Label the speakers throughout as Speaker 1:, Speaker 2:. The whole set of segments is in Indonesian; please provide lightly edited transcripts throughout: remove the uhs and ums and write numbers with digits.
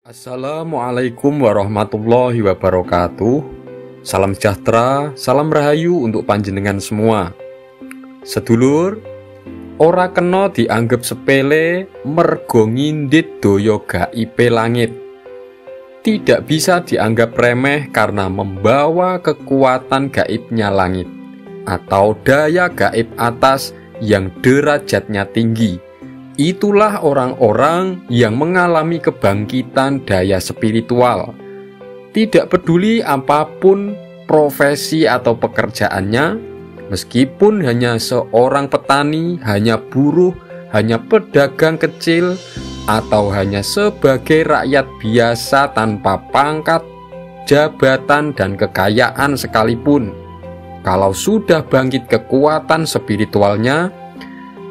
Speaker 1: Assalamualaikum warahmatullahi wabarakatuh. Salam sejahtera, salam rahayu untuk panjenengan semua. Sedulur, ora kena dianggep sepele mergo ngindit daya gaibe langit. Tidak bisa dianggap remeh karena membawa kekuatan gaibnya langit atau daya gaib atas yang derajatnya tinggi. Itulah orang-orang yang mengalami kebangkitan daya spiritual. Tidak peduli apapun profesi atau pekerjaannya, meskipun hanya seorang petani, hanya buruh, hanya pedagang kecil, atau hanya sebagai rakyat biasa tanpa pangkat, jabatan, dan kekayaan sekalipun. Kalau sudah bangkit kekuatan spiritualnya,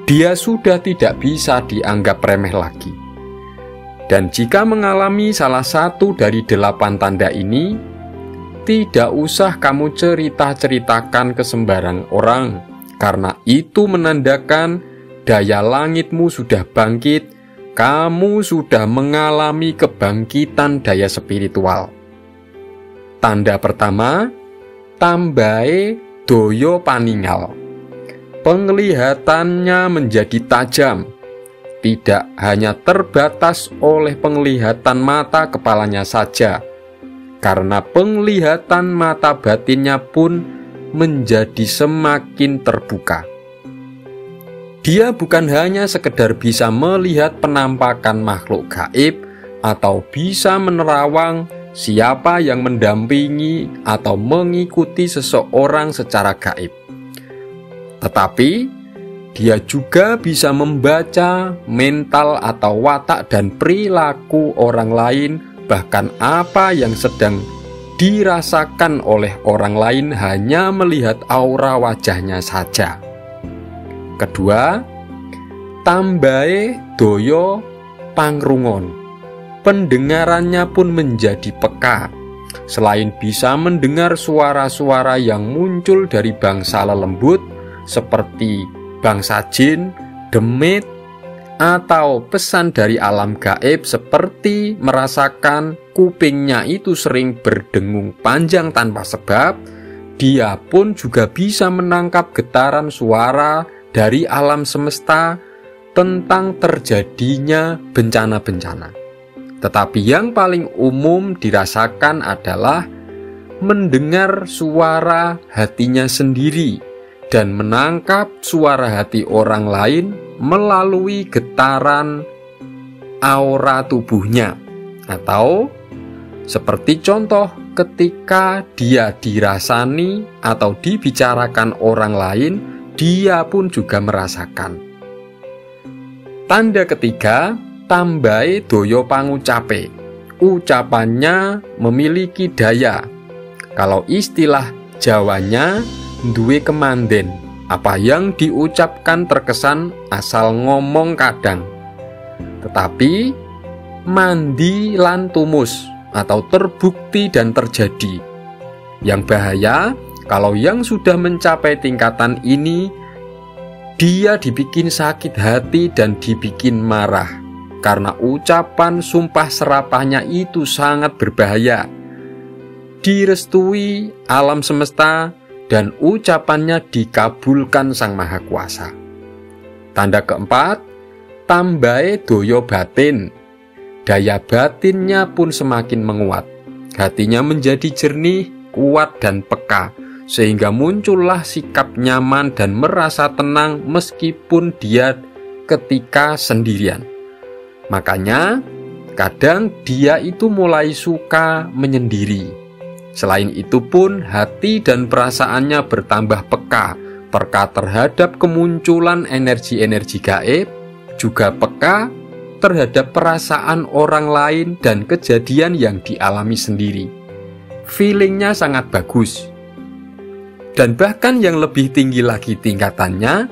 Speaker 1: dia sudah tidak bisa dianggap remeh lagi. Dan jika mengalami salah satu dari 8 tanda ini, tidak usah kamu cerita-ceritakan ke sembarang orang, karena itu menandakan daya langitmu sudah bangkit, kamu sudah mengalami kebangkitan daya spiritual. Tanda pertama, tambahe daya paningal. Penglihatannya menjadi tajam, tidak hanya terbatas oleh penglihatan mata kepalanya saja, karena penglihatan mata batinnya pun menjadi semakin terbuka. Dia bukan hanya sekedar bisa melihat penampakan makhluk gaib atau bisa menerawang siapa yang mendampingi atau mengikuti seseorang secara gaib, tetapi dia juga bisa membaca mental atau watak dan perilaku orang lain, bahkan apa yang sedang dirasakan oleh orang lain hanya melihat aura wajahnya saja. Kedua, tambahe daya pangrungon. Pendengarannya pun menjadi peka. Selain bisa mendengar suara-suara yang muncul dari bangsa lelembut seperti bangsa jin, demit, atau pesan dari alam gaib seperti merasakan kupingnya itu sering berdengung panjang tanpa sebab, dia pun juga bisa menangkap getaran suara dari alam semesta tentang terjadinya bencana-bencana. Tetapi yang paling umum dirasakan adalah mendengar suara hatinya sendiri dan menangkap suara hati orang lain melalui getaran aura tubuhnya. Atau seperti contoh ketika dia dirasani atau dibicarakan orang lain, dia pun juga merasakan. Tanda ketiga, tambahe daya pangucape. Ucapannya memiliki daya. Kalau istilah Jawanya duwe kemanden, apa yang diucapkan terkesan asal ngomong kadang, tetapi mandi lan tumus atau terbukti dan terjadi. Yang bahaya kalau yang sudah mencapai tingkatan ini, dia dibikin sakit hati dan dibikin marah, karena ucapan sumpah serapahnya itu sangat berbahaya. Direstui alam semesta dan ucapannya dikabulkan Sang Maha Kuasa. Tanda keempat, tambahe daya batin. Daya batinnya pun semakin menguat. Hatinya menjadi jernih, kuat dan peka, sehingga muncullah sikap nyaman dan merasa tenang meskipun dia ketika sendirian. Makanya kadang dia itu mulai suka menyendiri. Selain itu pun hati dan perasaannya bertambah peka terhadap kemunculan energi-energi gaib, juga peka terhadap perasaan orang lain dan kejadian yang dialami sendiri. Feelingnya sangat bagus. Dan bahkan yang lebih tinggi lagi tingkatannya,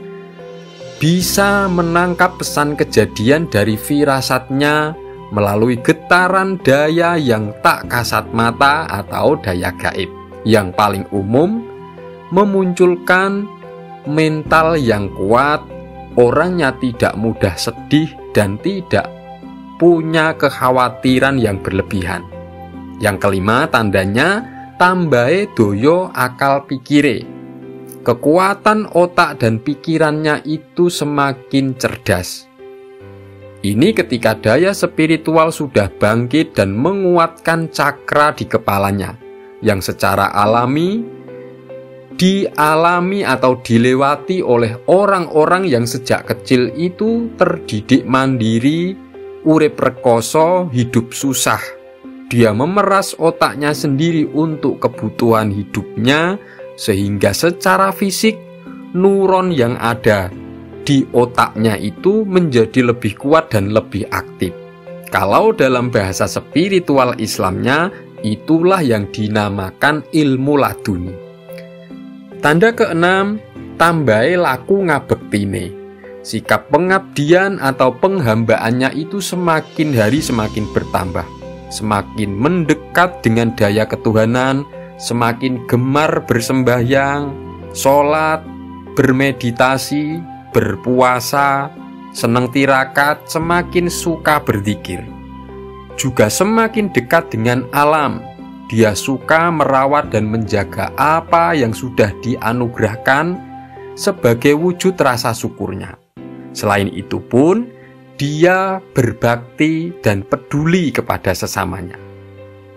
Speaker 1: bisa menangkap pesan kejadian dari firasatnya melalui getaran daya yang tak kasat mata atau daya gaib. Yang paling umum, memunculkan mental yang kuat, orangnya tidak mudah sedih dan tidak punya kekhawatiran yang berlebihan. Yang kelima, tandanya tambahe doyo akal pikire. Kekuatan otak dan pikirannya itu semakin cerdas. Ini ketika daya spiritual sudah bangkit dan menguatkan cakra di kepalanya, yang secara alami dialami atau dilewati oleh orang-orang yang sejak kecil itu terdidik mandiri, urip rekoso, hidup susah. Dia memeras otaknya sendiri untuk kebutuhan hidupnya, sehingga secara fisik neuron yang ada di otaknya itu menjadi lebih kuat dan lebih aktif. Kalau dalam bahasa spiritual Islamnya, itulah yang dinamakan ilmu laduni. Tanda keenam, tambahe laku ngabektine. Sikap pengabdian atau penghambaannya itu semakin hari semakin bertambah, semakin mendekat dengan daya ketuhanan, semakin gemar bersembahyang, sholat, bermeditasi, berpuasa, senang tirakat, semakin suka berzikir. Juga semakin dekat dengan alam. Dia suka merawat dan menjaga apa yang sudah dianugerahkan sebagai wujud rasa syukurnya. Selain itu pun, dia berbakti dan peduli kepada sesamanya.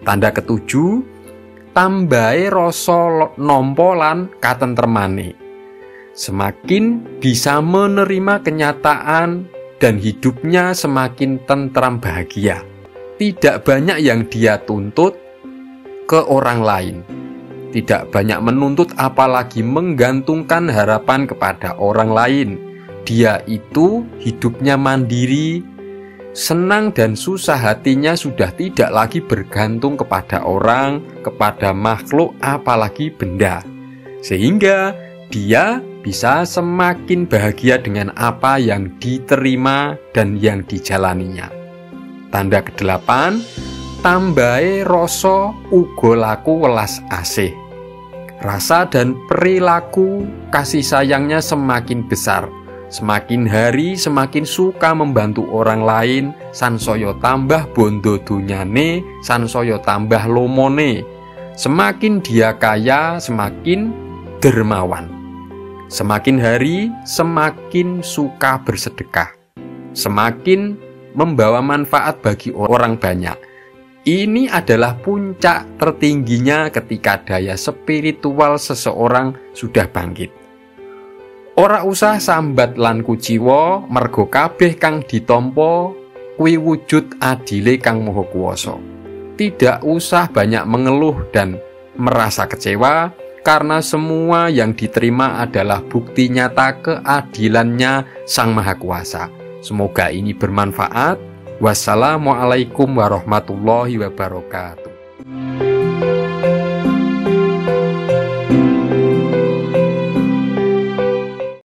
Speaker 1: Tanda ketujuh, tambahe rasa nampa lan katentremane. Semakin bisa menerima kenyataan dan hidupnya semakin tentram bahagia. Tidak banyak yang dia tuntut ke orang lain. Tidak banyak menuntut apalagi menggantungkan harapan kepada orang lain. Dia itu hidupnya mandiri, senang dan susah hatinya sudah tidak lagi bergantung kepada orang, kepada makhluk, apalagi benda. Sehingga dia bisa semakin bahagia dengan apa yang diterima dan yang dijalaninya. Tanda ke-8, tambahe rasa uga laku welas asih. Rasa dan perilaku kasih sayangnya semakin besar. Semakin hari semakin suka membantu orang lain, sansaya tambah bondo dunyane, sansaya tambah lomone. Semakin dia kaya, semakin dermawan. Semakin hari semakin suka bersedekah. Semakin membawa manfaat bagi orang banyak. Ini adalah puncak tertingginya ketika daya spiritual seseorang sudah bangkit. Ora usah sambat lan kuciwa, mergo kabeh kang ditampa kuwi wujud adile Kang Maha Kuwasa. Tidak usah banyak mengeluh dan merasa kecewa, karena semua yang diterima adalah bukti nyata keadilannya Sang Maha Kuwasa. Semoga ini bermanfaat. Wassalamualaikum warahmatullahi wabarakatuh.